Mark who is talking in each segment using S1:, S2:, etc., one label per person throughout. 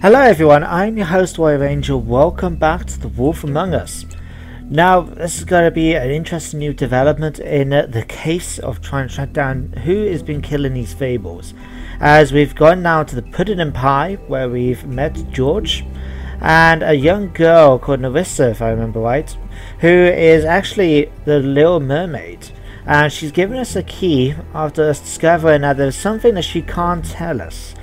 S1: Hello everyone, I'm your host Warrior Angel. Welcome back to The Wolf Among Us. Now, this is going to be an interesting new development in the case of trying to track down who has been killing these fables. As we've gone now to the Pudding and Pie, where we've met George and a young girl called Narissa, if I remember right, who is actually the Little Mermaid. And she's given us a key after us discovering that there's something that she can't tell us.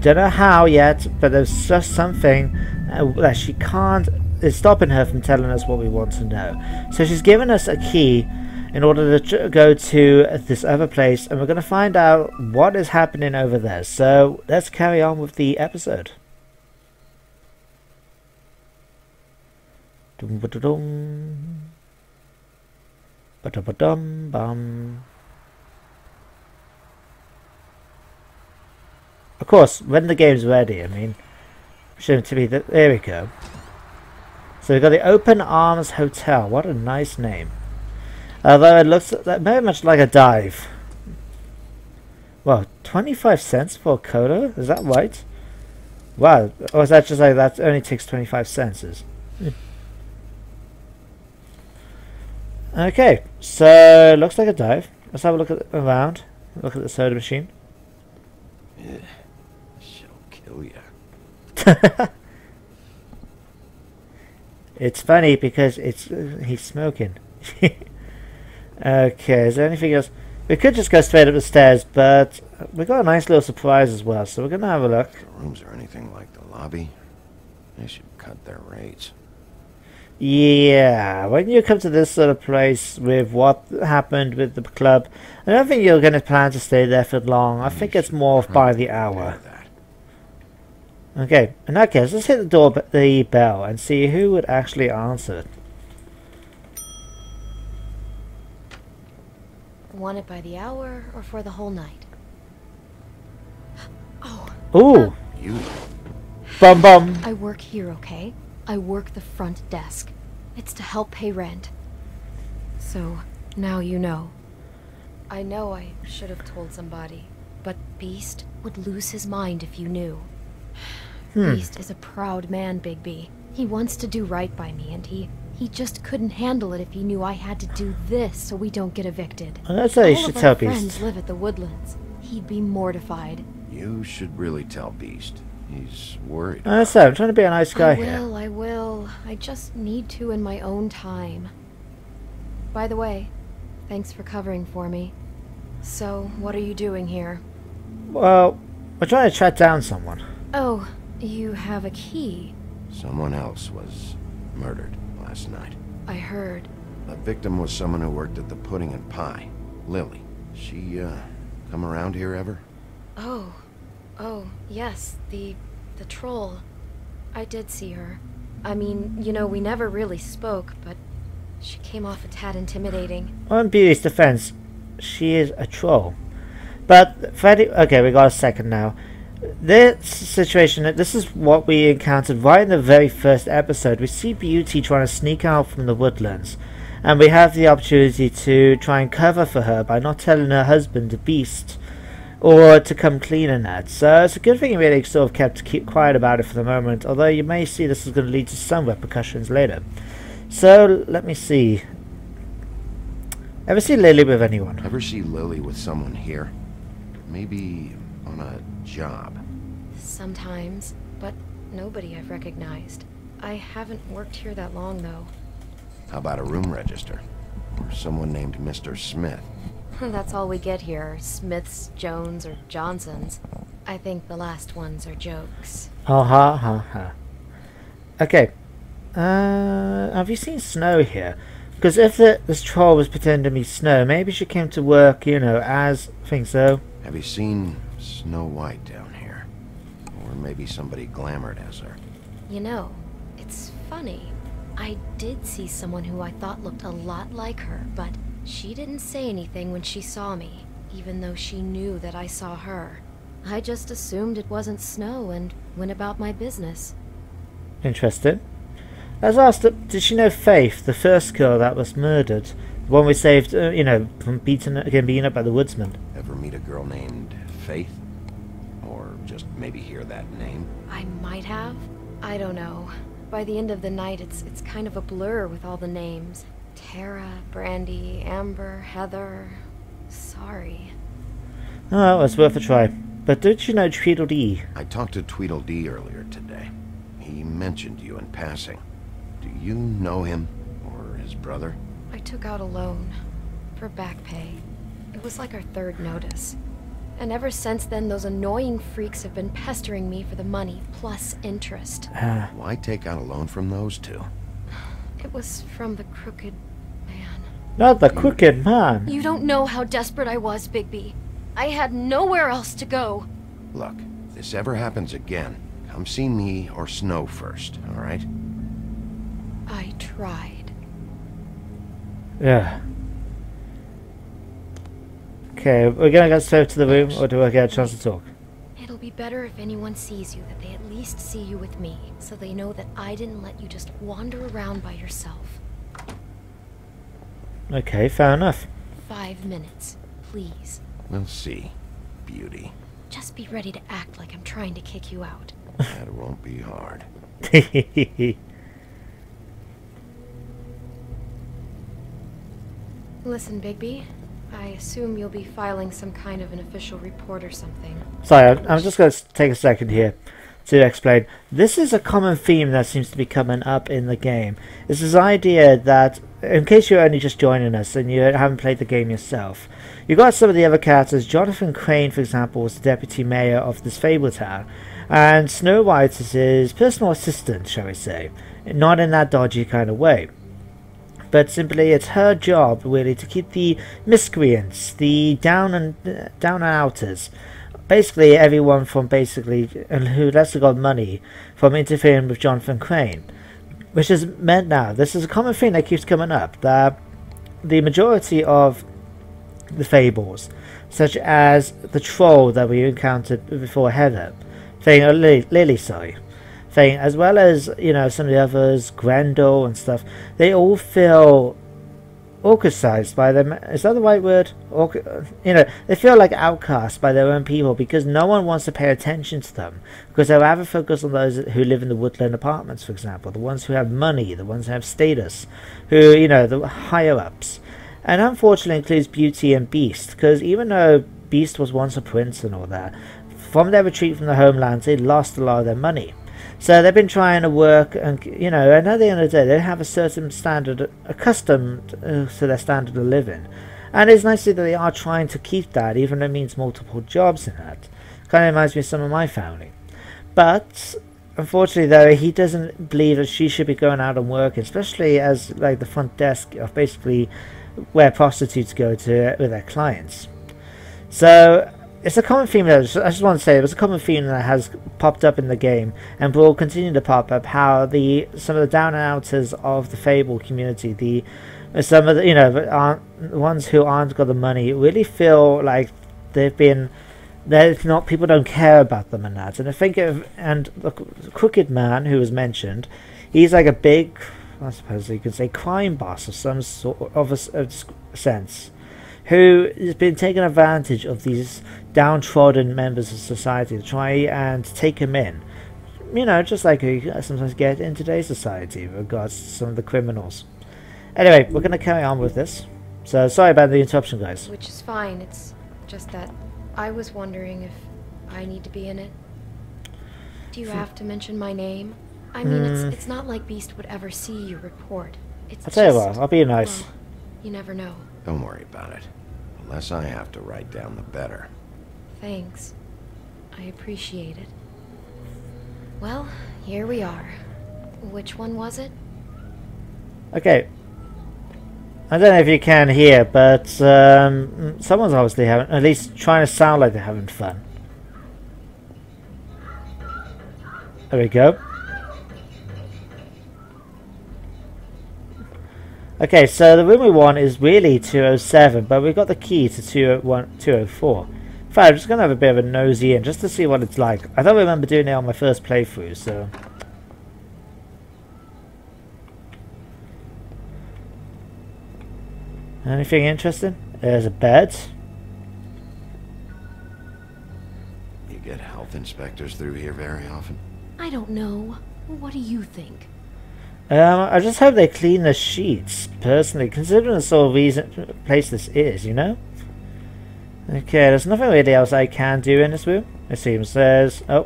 S1: Don't know how yet, but there's just something that she can't, is stopping her from telling us what we want to know. So she's given us a key in order to go to this other place, and we're going to find out what is happening over there. So let's carry on with the episode. Dum-ba-da-dum. Ba-da-ba-dum-bum. Of course, when the game's ready, I mean, shouldn't it be that? There we go. So we've got the Open Arms Hotel. What a nice name. Although it looks very much like a dive. Well, 25 cents for a coda? Is that right? Wow. Or is that just like that only takes 25 cents? Okay, so looks like a dive. Let's have a look around. Look at the soda machine.
S2: Yeah, she'll kill ya.
S1: It's funny because he's smoking. Okay, is there anything else? We could just go straight up the stairs, but we got a nice little surprise as well, so we're gonna have a look.
S2: If the rooms are anything like the lobby, they should cut their rates.
S1: Yeah, when you come to this sort of place with what happened with the club, I don't think you're going to plan to stay there for long. I think it's more by the hour. Okay, in that case, let's hit the bell and see who would actually answer it.
S3: Want it by the hour or for the whole night? Oh.
S1: Ooh.
S2: You.
S1: Bum bum.
S3: I work here, okay? I work the front desk. It's to help pay rent. So, now you know. I know I should have told somebody, but Beast would lose his mind if you knew. Beast is a proud man, Bigby. He wants to do right by me, and he just couldn't handle it if he knew I had to do this so we don't get evicted.
S1: Well, that's how you should tell Beast.
S3: All of our friends live at the Woodlands. He'd be mortified.
S2: You should really tell Beast. He's worried.
S1: I'm trying to be a nice guy here.
S3: I will. I just need to in my own time. By the way, thanks for covering for me. So, what are you doing here?
S1: Well, we're trying to track down someone.
S3: Oh, you have a key.
S2: Someone else was murdered last night.
S3: I heard.
S2: The victim was someone who worked at the Pudding and Pie. Lily. She, come around here ever?
S3: Oh, yes, the troll. I did see her. I mean, you know, we never really spoke, but she came off a tad intimidating.
S1: On Beauty's defense, she is a troll. But, Freddy, okay, we got a second now. This situation, this is what we encountered right in the very first episode. We see Beauty trying to sneak out from the Woodlands. And we have the opportunity to try and cover for her by not telling her husband, the Beast, or to come clean in that. So it's a good thing you really sort of keep quiet about it for the moment, although you may see this is going to lead to some repercussions later. So let me see. Ever see Lily with anyone?
S2: Ever see Lily with someone here? Maybe on a job.
S3: Sometimes, but nobody I've recognized. I haven't worked here that long, though.
S2: How about a room register? Or someone named Mr. Smith?
S3: That's all we get here, Smiths, Jones, or Johnsons. I think the last ones are jokes.
S1: Oh, ha, ha, ha. Okay. Have you seen Snow here? Because if this troll was pretending to be Snow, maybe she came to work, you know, as... I think so.
S2: Have you seen Snow White down here? Or maybe somebody glamored as her?
S3: You know, it's funny. I did see someone who I thought looked a lot like her, but she didn't say anything when she saw me, even though she knew that I saw her. I just assumed it wasn't Snow and went about my business.
S1: Interesting. I was asked, did she know Faith, the first girl that was murdered? The one we saved, you know, from getting beaten up by the woodsman.
S2: Ever meet a girl named Faith? Or just maybe hear that name?
S3: I might have. I don't know. By the end of the night, it's kind of a blur with all the names. Tara, Brandy, Amber, Heather. Sorry.
S1: Oh, it's worth a try. But don't you know Tweedledee?
S2: I talked to Tweedledee earlier today. He mentioned you in passing. Do you know him? Or his brother?
S3: I took out a loan. For back pay. It was like our third notice. And ever since then, those annoying freaks have been pestering me for the money, plus interest.
S2: Why take out a loan from those two?
S3: It was from the crooked man.
S1: Not the crooked man.
S3: You don't know how desperate I was, Bigby. I had nowhere else to go.
S2: Look, if this ever happens again, come see me or Snow first, alright?
S3: I tried.
S1: Yeah. Okay, we're gonna go straight to the room, or do I get a chance to talk?
S3: It'll be better if anyone sees you that they at least see you with me, so they know that I didn't let you just wander around by yourself.
S1: Okay, fair enough.
S3: 5 minutes, please.
S2: We'll see, beauty.
S3: Just be ready to act like I'm trying to kick you out.
S2: That won't be hard.
S3: Listen, Bigby. I assume you'll be filing some kind of an official report or something.
S1: Sorry, I'm just going to take a second here to explain. This is a common theme that seems to be coming up in the game. It's this idea that, in case you're only just joining us and you haven't played the game yourself, you've got some of the other characters. Jonathan Crane, for example, was the deputy mayor of this Fable town, and Snow White is his personal assistant, shall we say. Not in that dodgy kind of way. But simply, it's her job really to keep the miscreants, the down and outers, basically everyone from and who less got money from interfering with Jonathan Crane, which is meant now. This is a common thing that keeps coming up. That the majority of the fables, such as the troll that we encountered before Heather, Lily, sorry. Thing, as well as, you know, some of the others, Grendel and stuff, they all feel ostracized by them. Is that the right word? You know, they feel like outcasts by their own people because no one wants to pay attention to them, because they rather focus on those who live in the woodland apartments, for example, the ones who have money, the ones who have status, who, you know, the higher ups. And unfortunately includes Beauty and Beast, because even though Beast was once a prince and all that, from their retreat from the homelands, they lost a lot of their money. So they've been trying to work, and, you know, and at the end of the day, they have a certain standard, accustomed to their standard of living. And it's nice that they are trying to keep that, even though it means multiple jobs in that. Kind of reminds me of some of my family. But, unfortunately, though, he doesn't believe that she should be going out and working, especially as, like, the front desk of basically where prostitutes go to with their clients. So it's a common theme that I just want to say it was a common theme that has popped up in the game and will continue to pop up. How some of the down and outers of the Fable community, some of the, you know, the ones who aren't got the money, really feel like they're not, people don't care about them and that. And I think and the Crooked Man who was mentioned, he's like a big, I suppose you could say, crime boss of some sort of a sense, who has been taking advantage of these downtrodden members of society to try and take him in. You know, just like you sometimes get in today's society with regards to some of the criminals. Anyway, we're going to carry on with this. So, sorry about the interruption, guys.
S3: Which is fine, it's just that I was wondering if I need to be in it. Do you have to mention my name? I mean, it's not like Beast would ever see your report. It's
S1: I'll tell you what, I'll be nice.
S3: Well, you never know.
S2: Don't worry about it. The less I have to write down, the better.
S3: Thanks. I appreciate it. Well, here we are. Which one was it?
S1: Okay. I don't know if you can hear, but someone's obviously at least trying to sound like they're having fun. There we go. Okay, so the room we want is really 207, but we've got the key to 204. In fact, I'm just going to have a bit of a nosy in just to see what it's like. I don't remember doing it on my first playthrough, so... Anything interesting? There's a bed.
S2: You get help health inspectors through here very often?
S3: I don't know. What do you think?
S1: I just hope they clean the sheets, personally, considering the sort of reason place this is, you know? Okay, there's nothing really else I can do in this room. It seems there's a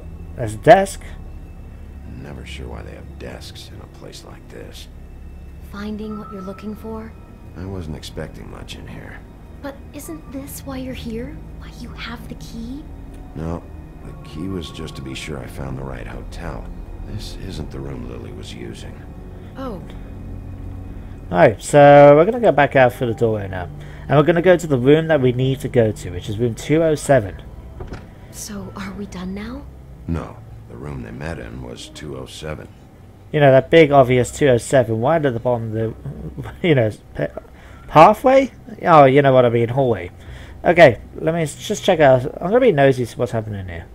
S1: desk.
S2: Never sure why they have desks in a place like this.
S3: Finding what you're looking for?
S2: I wasn't expecting much in here.
S3: But isn't this why you're here? Why you have the key?
S2: No, the key was just to be sure I found the right hotel. This isn't the room Lily was using.
S3: Oh.
S1: Alright, so we're going to go back out through the doorway now. And we're going to go to the room that we need to go to, which is room 207.
S3: So, are we done now?
S2: No, the room they met in was 207.
S1: You know, that big obvious 207, right at the bottom of the, you know, pathway? Oh, you know what I mean, hallway. Okay, let me just check out. I'm going to be nosy to what's happening here.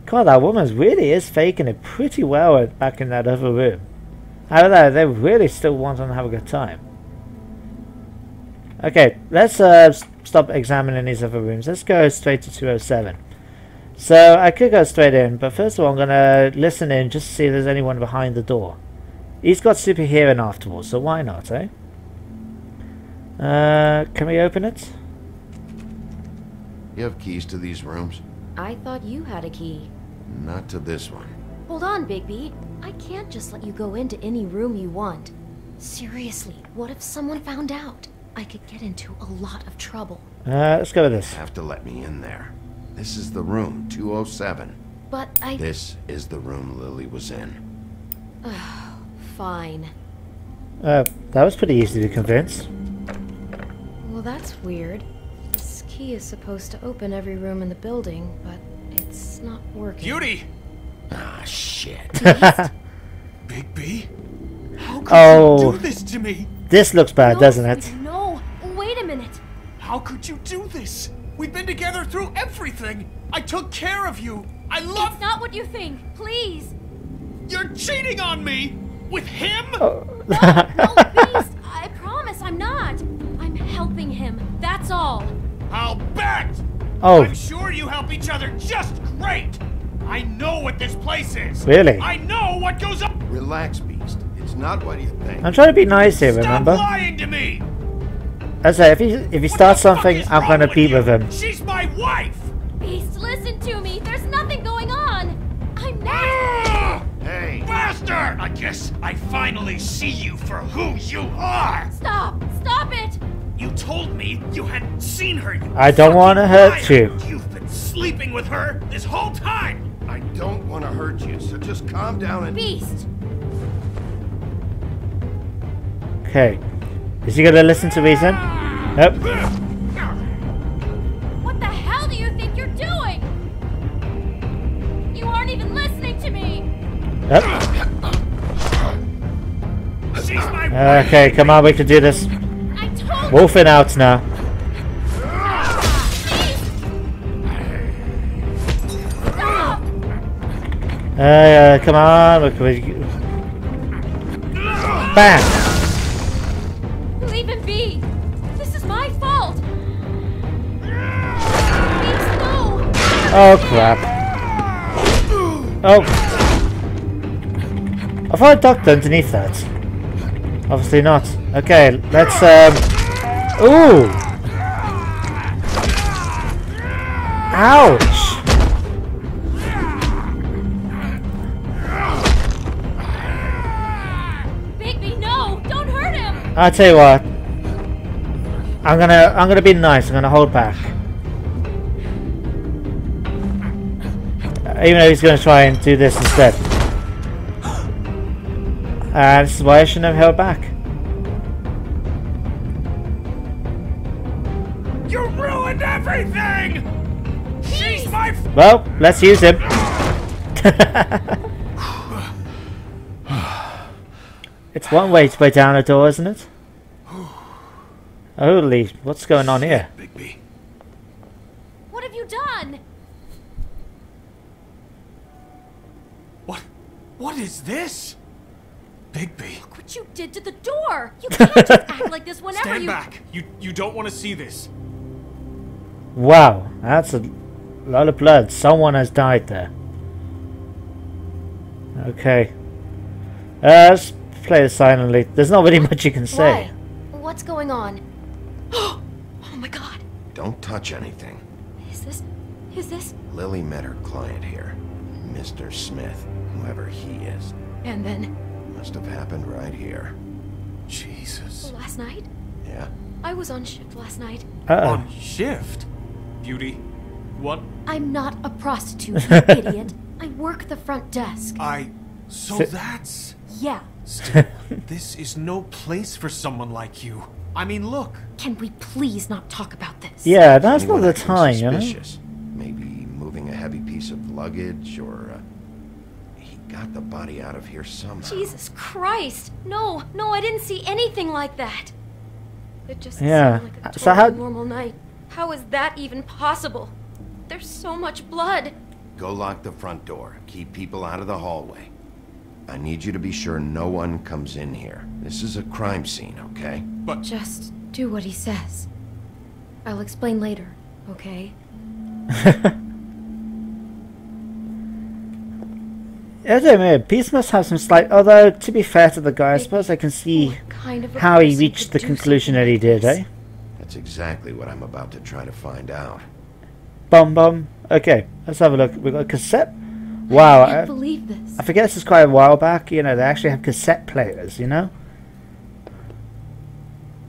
S1: God, that woman really is faking it pretty well back in that other room. I don't know, they really still want to have a good time. Okay, let's stop examining these other rooms. Let's go straight to 207. So, I could go straight in, but first of all I'm going to listen in just to see if there's anyone behind the door. He's got super hearing afterwards, so why not, eh? Can we open it?
S2: You have keys to these rooms?
S3: I thought you had a key.
S2: Not to this one.
S3: Hold on, Bigby. I can't just let you go into any room you want. Seriously, what if someone found out? I could get into a lot of trouble.
S1: Let's go with this.
S2: You have to let me in there. This is the room, 207.
S3: But
S2: This is the room Lily was in.
S3: Fine.
S1: That was pretty easy to convince.
S3: Well, that's weird. This key is supposed to open every room in the building, but it's not working.
S4: Beauty!
S2: Ah, shit.
S4: Bigby? How could
S1: Oh.
S4: you do this to me?
S1: This looks bad,
S3: No,
S1: doesn't it?
S3: No, wait a minute.
S4: How could you do this? We've been together through everything. I took care of you. I love...
S3: It's not what you think. Please.
S4: You're cheating on me! With him?
S3: No, Beast. I promise I'm not. I'm helping him. That's all.
S4: I'll bet!
S1: Oh.
S4: I'm sure you help each other just great! I know what this place is!
S1: Really?
S4: I know what goes on!
S2: Relax, Beast. It's not what you think.
S1: I'm trying to be nice here,
S4: Stop
S1: remember?
S4: lying to me!
S1: I say, if he
S4: What
S1: starts
S4: the fuck
S1: something,
S4: is
S1: I'm
S4: wrong
S1: gonna
S4: with
S1: beat
S4: you?
S1: with him.
S4: She's my wife!
S3: Beast, listen to me. There's nothing going on. I'm not.
S4: Ah!
S2: Hey!
S4: Bastard! I guess I finally see you for who you are!
S3: Stop. Stop it.
S4: You told me you hadn't seen her, you
S1: I don't
S4: fucking
S1: wanna hurt
S4: liar.
S1: you.
S4: You've been sleeping with her this whole time!
S2: I don't want to hurt you, so just calm down and...
S3: Beast.
S1: Okay. Is he gonna listen to reason? Nope.
S3: What the hell do you think you're doing? You aren't even listening to me.
S1: Nope.
S4: She's my wife!
S1: Okay, come on, we can do this.
S3: I told
S1: Wolfing out now.
S3: Stop.
S1: Come on. Bam!
S3: Leave him be. This is my fault. Beast, no.
S1: Oh, crap. Oh. I thought I ducked underneath that. Obviously not. Okay, let's, Ooh! Ouch!
S3: Bigby, no. Don't hurt him.
S1: I'll tell you what. I'm gonna be nice. I'm gonna hold back. Even though he's gonna try and do this instead. This is why I shouldn't have held back.
S4: You ruined everything! She's my...
S1: Well, let's use him. It's one way to break down a door, isn't it? Holy, what's going on here?
S4: Bigby.
S3: What have you done?
S4: What is this? Bigby.
S3: Look what you did to the door. You can't just act like this whenever
S4: Stand
S3: you...
S4: back. You don't want to see this.
S1: Wow, that's a lot of blood. Someone has died there. Okay. Let's play this silently. There's not really much you can say.
S3: Why? What's going on? Oh my god.
S2: Don't touch anything.
S3: Is this?
S2: Lily met her client here, Mr. Smith, whoever he is.
S3: And then?
S2: Must have happened right here.
S4: Jesus.
S3: Last night?
S2: Yeah?
S3: I was on shift last night.
S4: On shift? Beauty, what?
S3: I'm not a prostitute, you idiot. I work the front desk.
S4: So that's...
S3: Yeah.
S4: Still, this is no place for someone like you. I mean, look.
S3: Can we please not talk about this?
S1: Yeah, that's not
S2: Anyone
S1: the
S2: acting
S1: time, you know?
S2: suspicious? Maybe moving a heavy piece of luggage, or he got the body out of here somehow.
S3: Jesus Christ! No, I didn't see anything like that. It just
S1: Yeah.
S3: seemed like a
S1: So
S3: totally normal night. How is that even possible? There's so much blood.
S2: Go lock the front door. Keep people out of the hallway. I need you to be sure no one comes in here. This is a crime scene, okay?
S4: But
S3: Just do what he says. I'll explain later, okay?
S1: I don't know, Beast must have some slight... Although, to be fair to the guy, I suppose I can see
S3: What kind of a
S1: how he
S3: person
S1: reached
S3: could
S1: the
S3: do
S1: conclusion
S3: something
S1: that he
S3: like
S1: did,
S3: this?
S1: eh?
S2: That's exactly what I'm about to try to find out.
S1: Bum. Okay, let's have a look. We've got a cassette. Wow,
S3: I can't believe this.
S1: I forget this is quite a while back. You know, they actually have cassette players, you know?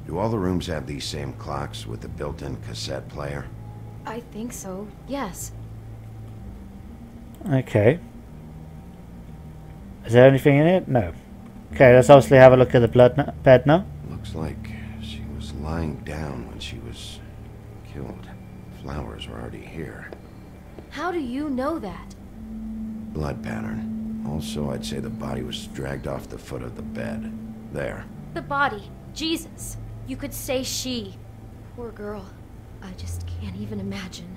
S2: Do all the rooms have these same clocks with the built-in cassette player?
S3: I think so, yes.
S1: Okay. Is there anything in it? No. Okay, let's obviously have a look at the bed now.
S2: Looks like she was lying down when she was killed. Flowers were already here.
S3: How do you know that?
S2: Blood pattern. Also, I'd say the body was dragged off the foot of the bed. There.
S3: The body. Jesus. You could say she. Poor girl. I just can't even imagine.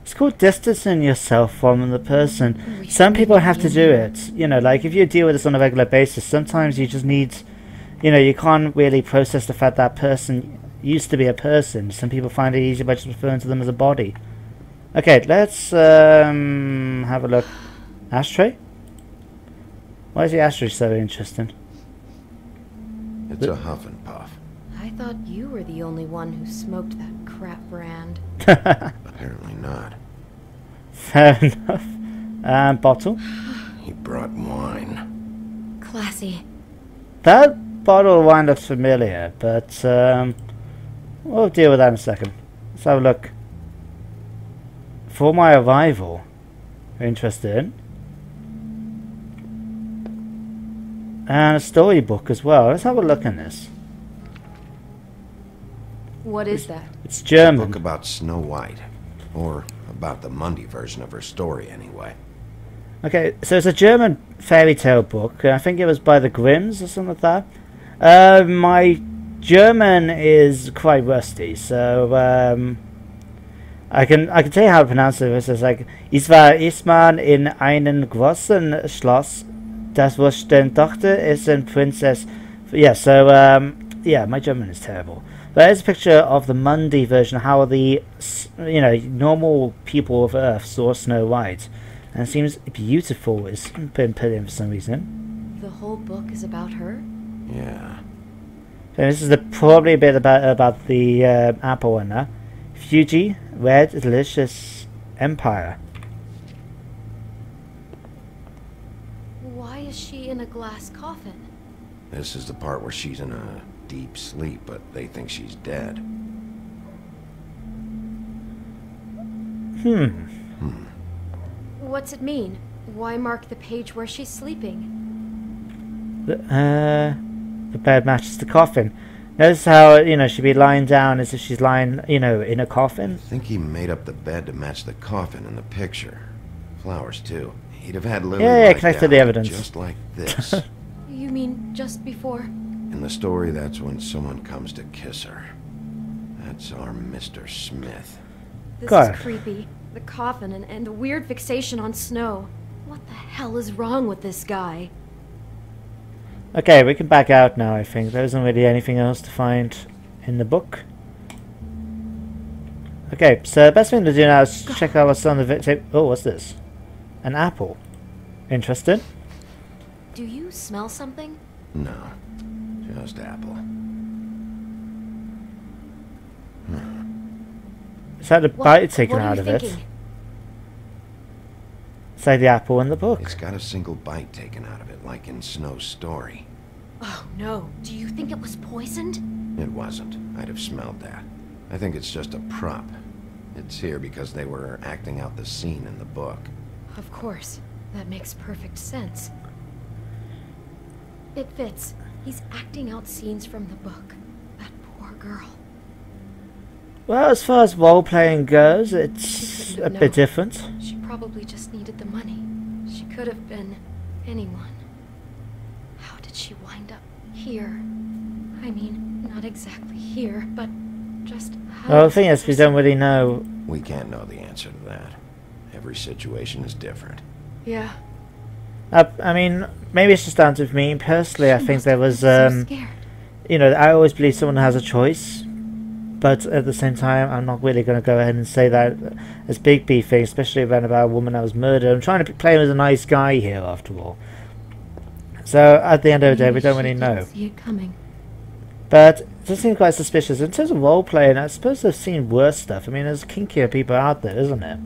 S1: It's called distancing yourself from the person. Some people have to do it. You know, like if you deal with this on a regular basis, sometimes you just need... You know, you can't really process the fact that person used to be a person. Some people find it easier by just referring to them as a body. Okay, let's have a look. Ashtray? Why is the ashtray so interesting?
S2: It's a huff and puff.
S3: I thought you were the only one who smoked that crap brand.
S2: Apparently not.
S1: Fair enough. And bottle.
S2: He brought wine.
S3: Classy.
S1: That bottle of wine looks familiar, but we'll deal with that in a second. Let's have a look. For my arrival. Interested in. And a storybook as well. Let's have a look in this.
S3: What is that?
S1: It's
S2: A
S1: German.
S2: book about Snow White. Or about the Mundy version of her story, anyway.
S1: Okay, so it's a German fairy tale book. I think it was by the Grimms or something like that. My German is quite rusty, so I can tell you how to pronounce it. It says like, "Ich war in einem großen Schloss, das wusste Tochter ist ein Princess." Yeah, so yeah, my German is terrible. But there's a picture of the Mundy version, how the normal people of Earth saw Snow White, and it seems beautiful. It's been put in for some reason.
S3: The whole book is about her?
S2: Yeah.
S1: So this is probably a bit about the Apple one now. Fuji, Red, Delicious Empire.
S3: Why is she in a glass coffin?
S2: This is the part where she's in a deep sleep, but they think she's dead.
S3: What's it mean? Why mark the page where she's sleeping?
S1: The bed matches the coffin. Notice how, she'd be lying down as if she's lying, in a
S2: I
S1: coffin.
S2: think he made up the bed to match the coffin in the picture. Flowers, too. He'd have had Lily
S1: Yeah,
S2: lie
S1: collected
S2: down
S1: the evidence.
S2: just like this.
S3: You mean just before?
S2: In the story, that's when someone comes to kiss her. That's our Mr. Smith.
S3: This
S1: God.
S3: is creepy. The coffin and the weird fixation on snow. What the hell is wrong with this guy?
S1: Okay, we can back out now, I think. There isn't really anything else to find in the book. Okay, so the best thing to do now is check out what's on the tape. Oh, what's this? An apple. Interesting.
S3: Do you smell something?
S2: No, just apple.
S1: Is that the bite taken
S3: What are
S1: out
S3: you
S1: of it?
S3: thinking?
S1: It's like the apple in the book.
S2: It's got a single bite taken out of it, like in Snow's story.
S3: Oh no, do you think it was poisoned?
S2: It wasn't. I'd have smelled that. I think it's just a prop. It's here because they were acting out the scene in the book.
S3: Of course. That makes perfect sense. It fits. He's acting out scenes from the book. That poor girl.
S1: Well, as far as role-playing goes, it's
S3: She
S1: a
S3: couldn't
S1: bit
S3: know.
S1: different.
S3: She probably just needed the money. She could have been anyone. How did she wind up here? I mean, not exactly here, but just how...
S1: Well, the thing is, we don't really know.
S2: We can't know the answer to that. Every situation is different.
S3: Yeah.
S1: I mean, maybe it's just down to me personally. I
S3: She
S1: think
S3: must
S1: there
S3: have
S1: was,
S3: been so scared.
S1: you know, I always believe someone has a choice, but at the same time, I'm not really going to go ahead and say that as big B thing, especially when about a woman that was murdered. I'm trying to play him as a nice guy here, after all. So at the end of the day, we don't really know.
S3: See it coming.
S1: But it does seem quite suspicious. In terms of role playing, I suppose I've seen worse stuff. I mean, there's kinkier people out there, isn't it?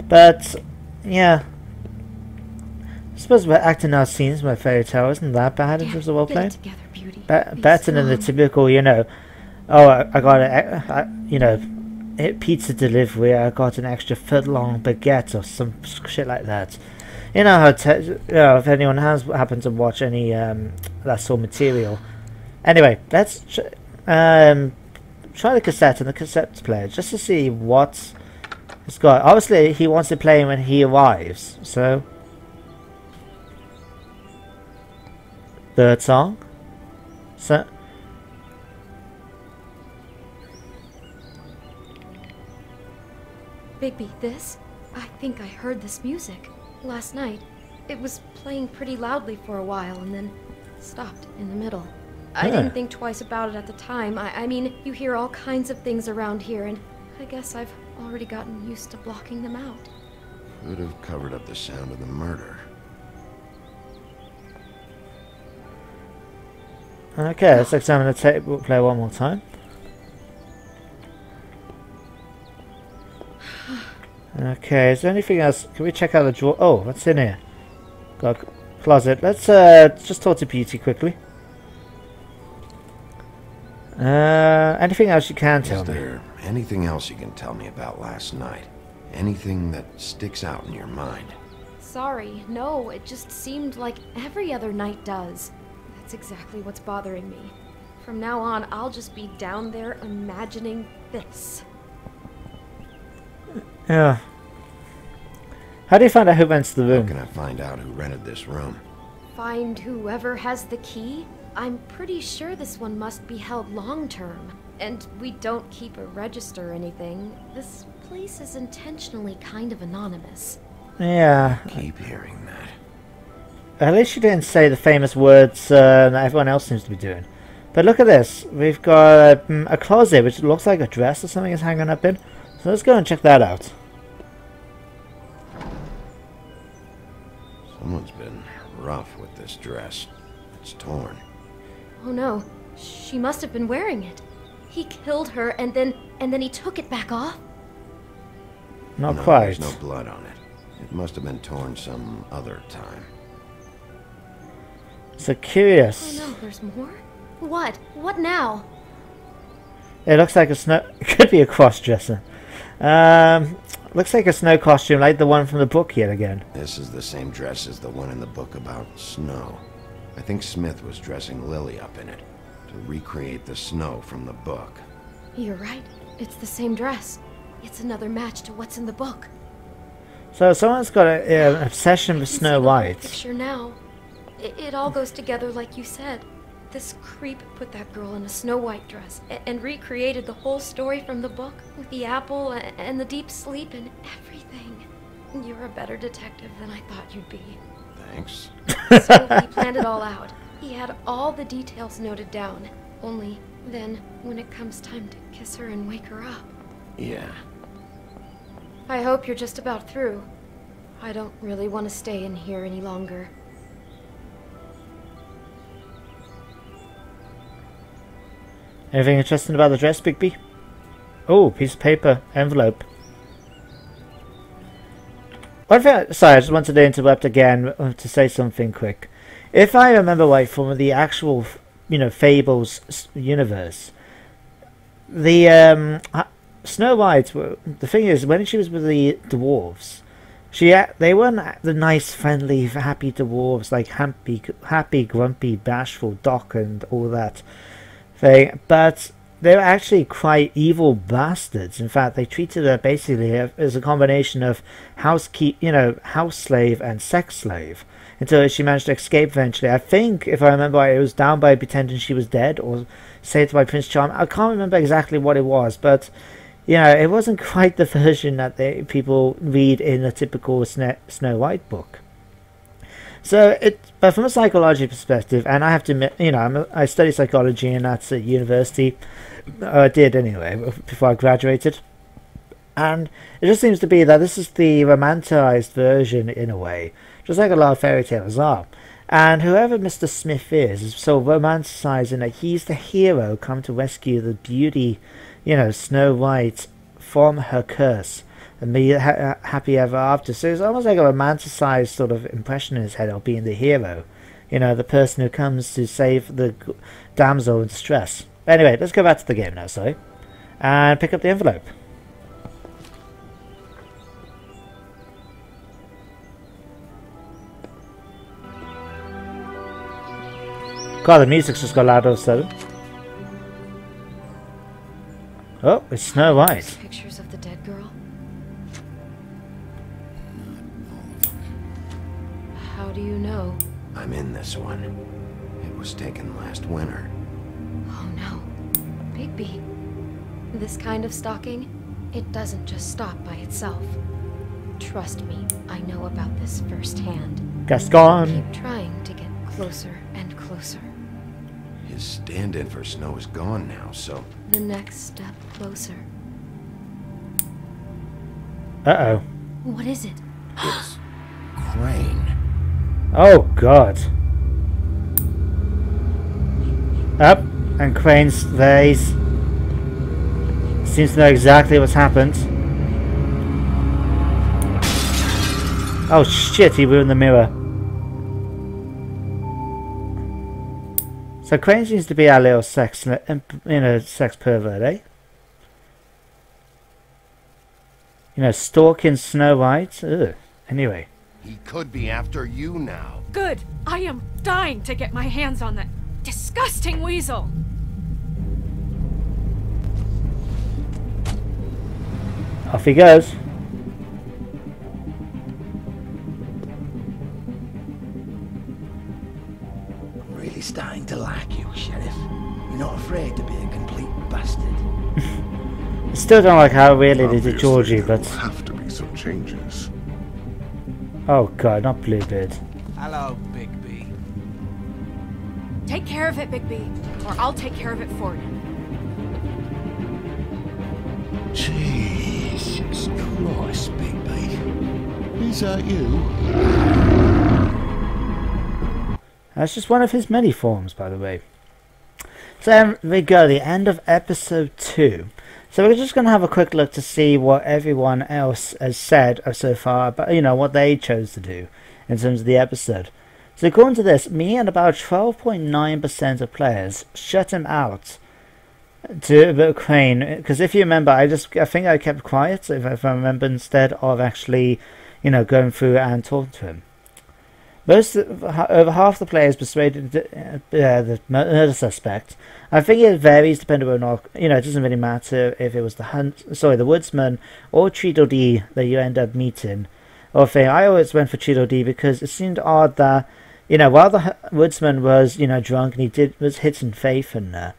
S1: But yeah, I suppose we're acting out scenes by fairy tale isn't that bad in terms of role playing.
S3: Get it together, beauty. Be
S1: Better than the
S3: strong.
S1: typical, you know. Oh, I got you know, pizza delivery. I got an extra foot long baguette or some shit like that. You know how you know, if anyone has happened to watch any that sort of material. Anyway, let's try the cassette and the cassette player just to see what it's got. Obviously, he wants to play when he arrives. So, third song. So.
S3: Bigby, this? I think I heard this music last night. It was playing pretty loudly for a while and then stopped in the middle. I didn't think twice about it at the time. I mean, you hear all kinds of things around here, and I guess I've already gotten used to blocking them out.
S2: Could have covered up the sound of the murder.
S1: Okay, let's examine the tape player one more time. Okay, is there anything else? Can we check out the drawer? Oh, what's in here? Got a closet. Let's just talk to Beauty quickly. Anything else you can tell
S2: Is
S1: me?
S2: there anything else you can tell me about last night? Anything that sticks out in your mind?
S3: Sorry, no, it just seemed like every other night does. That's exactly what's bothering me. From now on, I'll just be down there imagining this.
S1: Yeah. How do you find out who rents the
S2: How
S1: room?
S2: can I find out who rented this room?
S3: Find whoever has the key? I'm pretty sure this one must be held long-term. And we don't keep a register or anything. This place is intentionally kind of anonymous.
S1: Yeah.
S2: Keep hearing that.
S1: At least you didn't say the famous words that everyone else seems to be doing. But look at this. We've got a closet which looks like a dress or something is hanging up in. So let's go and check that out.
S2: Someone's been rough with this dress. It's torn.
S3: Oh no, she must have been wearing it. He killed her and then he took it back off?
S1: Not
S2: No,
S1: quite.
S2: There's no blood on it. It must have been torn some other time.
S1: So curious.
S3: Oh no, there's more? What? What now?
S1: It looks like a snow. It could be a cross-dresser. Looks like a snow costume, like the one from the book yet again.
S2: This is the same dress as the one in the book about snow. I think Smith was dressing Lily up in it to recreate the snow from the book.
S3: You're right. It's the same dress. It's another match to what's in the book.
S1: So someone's got an obsession with
S3: I can
S1: Snow
S3: see the whole
S1: White.
S3: picture now. It all goes together like you said. This creep put that girl in a Snow White dress and recreated the whole story from the book with the apple and the deep sleep and everything. You're a better detective than I thought you'd be.
S2: Thanks.
S3: So he planned it all out. He had all the details noted down. Only then, when it comes time to kiss her and wake her up.
S2: Yeah,
S3: I hope you're just about through. I don't really want to stay in here any longer.
S1: Anything interesting about the dress, Bigby? Oh, piece of paper, envelope. One thing, sorry, I just wanted to interrupt again to say something quick. If I remember right from the actual, Fables universe, the Snow White. The thing is, when she was with the dwarves, they weren't the nice, friendly, happy dwarves like happy, grumpy, bashful Doc and all that thing, but they were actually quite evil bastards. In fact, they treated her basically as a combination of house slave and sex slave, until she managed to escape eventually. I think, if I remember right, it was down by pretending she was dead, or saved by Prince Charm. I can't remember exactly what it was, but it wasn't quite the version that people read in a typical Snow White book. So, but from a psychology perspective, and I have to admit, I study psychology, and that's at university. I did anyway, before I graduated. And it just seems to be that this is the romanticized version, in a way, just like a lot of fairy tales are. And whoever Mr. Smith is so romanticizing that he's the hero come to rescue the beauty, Snow White from her curse and be happy ever after. So it's almost like a romanticized sort of impression in his head of being the hero, the person who comes to save the damsel in distress. Anyway, let's go back to the game now, sorry, and pick up the envelope. God, the music's just got loud all of a sudden. Oh, it's Snow White.
S3: Pictures of the dead girl? How do you know?
S2: I'm in this one. It was taken last winter.
S3: Oh no. Bigby. This kind of stalking, it doesn't just stop by itself. Trust me, I know about this firsthand.
S1: Gaston!
S3: Keep trying to get closer and closer.
S2: His stand-in for Snow is gone now, so...
S3: The next step closer.
S1: Uh-oh.
S3: What is it?
S2: It's Crane.
S1: Oh, God. Up, and Crane's there. He seems to know exactly what's happened. Oh, shit, he ruined the mirror. So Crane seems to be our little sex pervert, eh? Stalking Snow White. Ugh. Anyway.
S2: He could be after you now.
S5: Good. I am dying to get my hands on that disgusting weasel.
S1: Off he goes.
S6: Really starting to like you, Sheriff. You're not afraid to be a complete bastard.
S1: I still don't like how really they did Georgie, but...
S7: There will have to be some changes.
S1: Oh God, not Bluebeard.
S8: Hello, Bigby.
S5: Take care of it, Bigby, or I'll take care of it for you.
S7: Jesus Christ, Bigby. Is that you?
S1: That's just one of his many forms, by the way. So there we go, the end of episode 2. So we're just going to have a quick look to see what everyone else has said so far, but what they chose to do in terms of the episode. So according to this, me and about 12.9% of players shut him out to Crane, because if you remember, I think I kept quiet, if I remember, instead of actually, going through and talking to him. Over half the players persuaded the murder suspect. I think it varies depending on, it doesn't really matter if it was the woodsman or Tweedledee that you end up meeting. Or thing. I always went for Tweedledee because it seemed odd that, while the woodsman was, drunk and he was hitting Faith in there,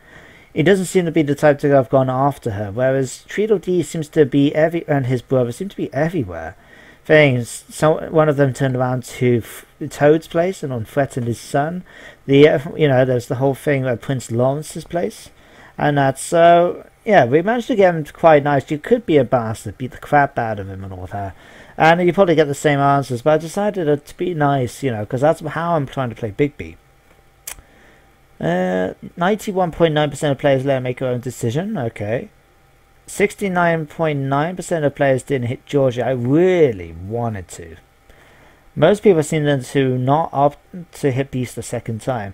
S1: he doesn't seem to be the type to have gone after her, whereas Tweedledee seems to be and his brother seem to be everywhere. Things. So one of them turned around to Toad's place and threatened his son. There's the whole thing at Prince Lawrence's place, And that's so, yeah, we managed to get him quite nice. You could be a bastard, beat the crap out of him and all that. And you probably get the same answers, but I decided to be nice, you know, because that's how I'm trying to play Bigby. 91.9% of players let him make their own decision, okay. 69.9% of players didn't hit Georgie. I really wanted to. Most people seem to not opt to hit Beast the second time.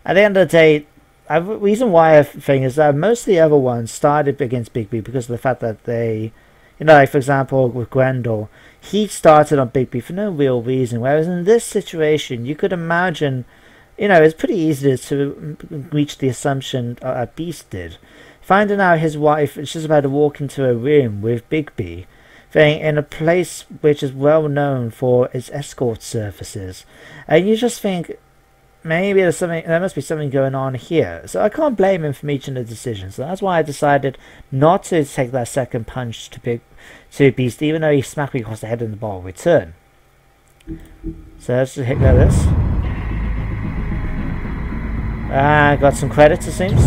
S1: At the end of the day, the reason why I think is that most of the other ones started against Bigby because of the fact that they, you know, like for example with Grendel, he started on Bigby for no real reason. Whereas in this situation, you could imagine, you know, it's pretty easy to reach the assumption that Beast did. Finding out his wife is just about to walk into a room with Bigby, in a place which is well known for its escort services, and you just think maybe there must be something going on here. So I can't blame him for making the decision. So that's why I decided not to take that second punch to Beast, even though he smacked me across the head in the ball return. So let's just hit this. Got some credits, it seems.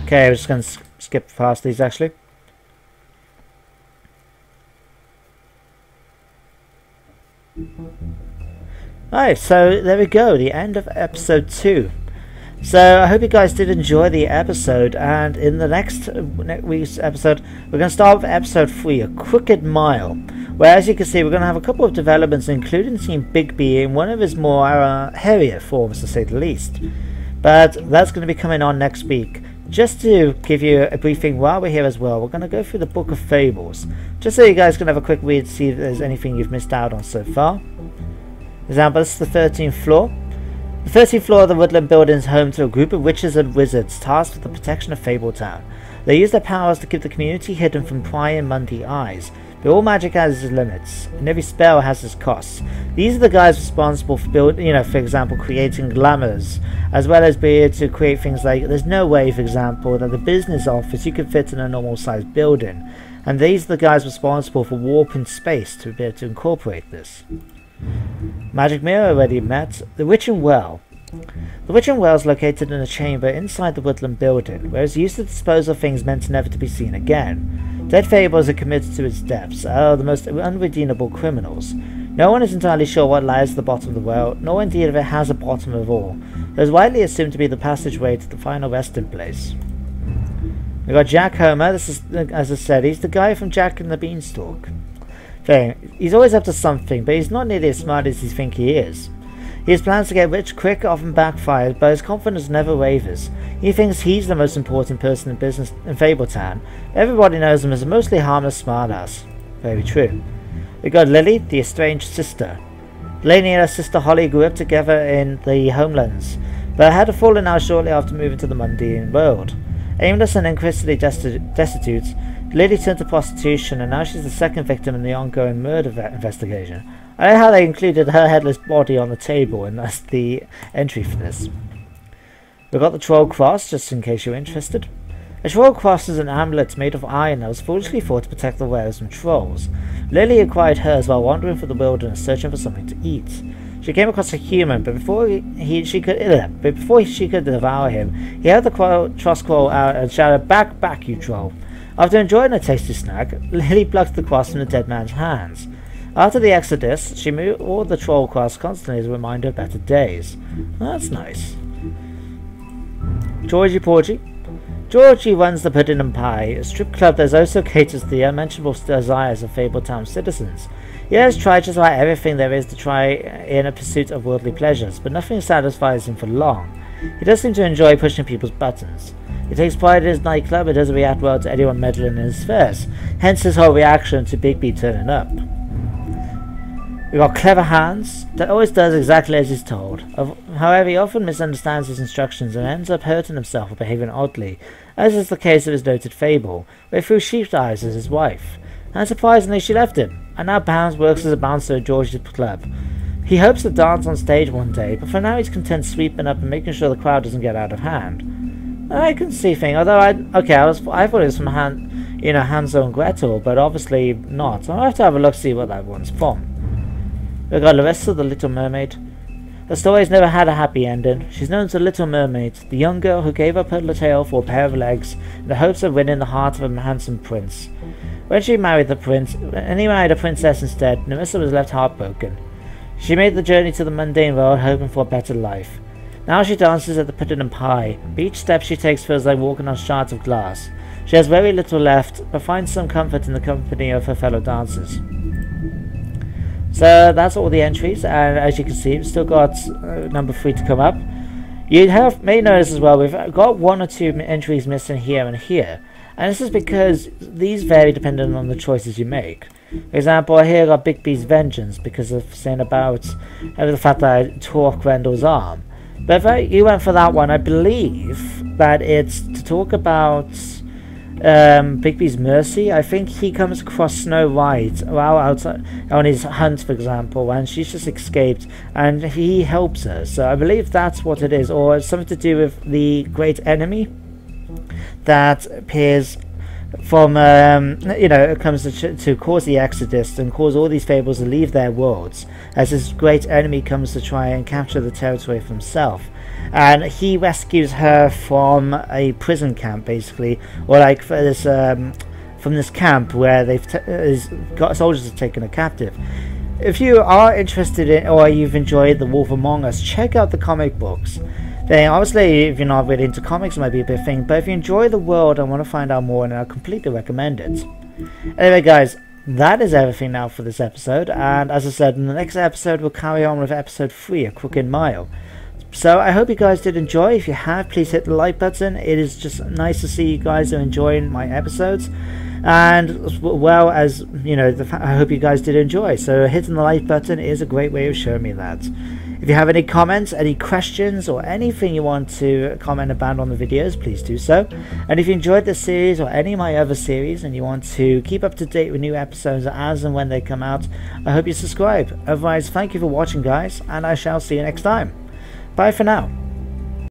S1: Okay, we're just going to skip past these actually. Alright, so there we go, the end of episode 2. So I hope you guys did enjoy the episode, and in the next week's episode we're going to start with episode 3, A Crooked Mile, where as you can see we're going to have a couple of developments, including seeing Bigby in one of his more hairier forms, to say the least. But that's going to be coming on next week. Just to give you a briefing while we're here as well, we're going to go through the Book of Fables, just so you guys can have a quick read to see if there's anything you've missed out on so far. For example, this is the 13th floor. The 13th floor of the Woodland Building is home to a group of witches and wizards tasked with the protection of Fabletown. They use their powers to keep the community hidden from prying Monday eyes, but all magic has its limits, and every spell has its costs. These are the guys responsible for for example, creating glamours, as well as being able to create things like, there's no way, for example, that the business office you could fit in a normal sized building, and these are the guys responsible for warping space to be able to incorporate this. Magic Mirror already met. The Witching Well. The Witching Well is located in a chamber inside the Woodland Building, where it's used to dispose of things meant never to be seen again. Dead fables are committed to its depths, are the most unredeemable criminals. No one is entirely sure what lies at the bottom of the well, nor indeed if it has a bottom at all. It is widely assumed to be the passageway to the final resting place. We got Jack Homer. This is, as I said, he's the guy from Jack and the Beanstalk. He's always up to something, but he's not nearly as smart as you think he is. His plans to get rich quick often backfires, but his confidence never wavers. He thinks he's the most important person in business in Fabletown. Everybody knows him as a mostly harmless smartass. Very true. We got Lily, the estranged sister. Lainey and her sister Holly grew up together in the Homelands, but had a falling out shortly after moving to the mundane world. Aimless and increasingly destitute, Lily turned to prostitution, and now she's the second victim in the ongoing murder investigation. I like how they included her headless body on the table, and that's the entry for this. We've got the Troll Cross, just in case you're interested. A Troll Cross is an amulet made of iron that was foolishly thought to protect the wearers from trolls. Lily acquired hers while wandering through the wilderness searching for something to eat. She came across a human, but before she could devour him, he held the cross scroll out and shouted, "Back, back, you troll!" After enjoying a tasty snack, Lily plucked the cross from the dead man's hands. After the exodus, she wore the troll cross constantly as a reminder of better days. That's nice. Georgie Porgy. Georgie runs the Pudding and Pie, a strip club that also caters to the unmentionable desires of Fabletown citizens. He has tried just about everything there is to try in a pursuit of worldly pleasures, but nothing satisfies him for long. He does seem to enjoy pushing people's buttons. He takes pride in his nightclub and doesn't react well to anyone meddling in his affairs, hence his whole reaction to Bigby turning up. We've got Clever Hans, that always does exactly as he's told. However, he often misunderstands his instructions and ends up hurting himself or behaving oddly, as is the case of his noted Fable, where he threw sheep's eyes as his wife. And surprisingly, she left him, and now Pounds works as a bouncer at George's club. He hopes to dance on stage one day, but for now he's content sweeping up and making sure the crowd doesn't get out of hand. I can see things, although I thought it was from Hansel and Gretel, but obviously not. I'll have to have a look to see what that one's from. We've got Larissa, the Little Mermaid. The story's never had a happy ending. She's known as the Little Mermaid, the young girl who gave up her tail for a pair of legs in the hopes of winning the heart of a handsome prince. When he married a princess instead, Nerissa was left heartbroken. She made the journey to the mundane world hoping for a better life. Now she dances at the pudding and pie, but each step she takes feels like walking on shards of glass. She has very little left, but finds some comfort in the company of her fellow dancers. So that's all the entries, and as you can see, we've still got number 3 to come up. You may notice as well, we've got 1 or 2 entries missing here and here. And this is because these vary depending on the choices you make. For example, here I got Bigby's Vengeance because of saying about the fact that I tore Grendel's arm. But if you went for that one, I believe that it's to talk about Bigby's Mercy. I think he comes across Snow White outside on his hunt, for example, and she's just escaped and he helps her. So I believe that's what it is, or it's something to do with the great enemy that appears from it comes to cause the exodus and cause all these fables to leave their worlds, as this great enemy comes to try and capture the territory for himself. And he rescues her from a prison camp, basically, or like for this, from this camp where they've got soldiers have taken her captive. If you are interested in, or you've enjoyed The Wolf Among Us, check out the comic books. Then obviously, if you're not really into comics, it might be a bit thing, but if you enjoy the world and want to find out more, then I completely recommend it. Anyway, guys, that is everything now for this episode, and as I said, in the next episode we'll carry on with episode 3, A Crooked Mile. So I hope you guys did enjoy. If you have, please hit the like button. It is just nice to see you guys are enjoying my episodes, and as well as, you know, I hope you guys did enjoy. So hitting the like button is a great way of showing me that. If you have any comments, any questions, or anything you want to comment about on the videos, please do so. And if you enjoyed this series or any of my other series and you want to keep up to date with new episodes as and when they come out, I hope you subscribe. Otherwise, thank you for watching, guys, and I shall see you next time. Bye for now.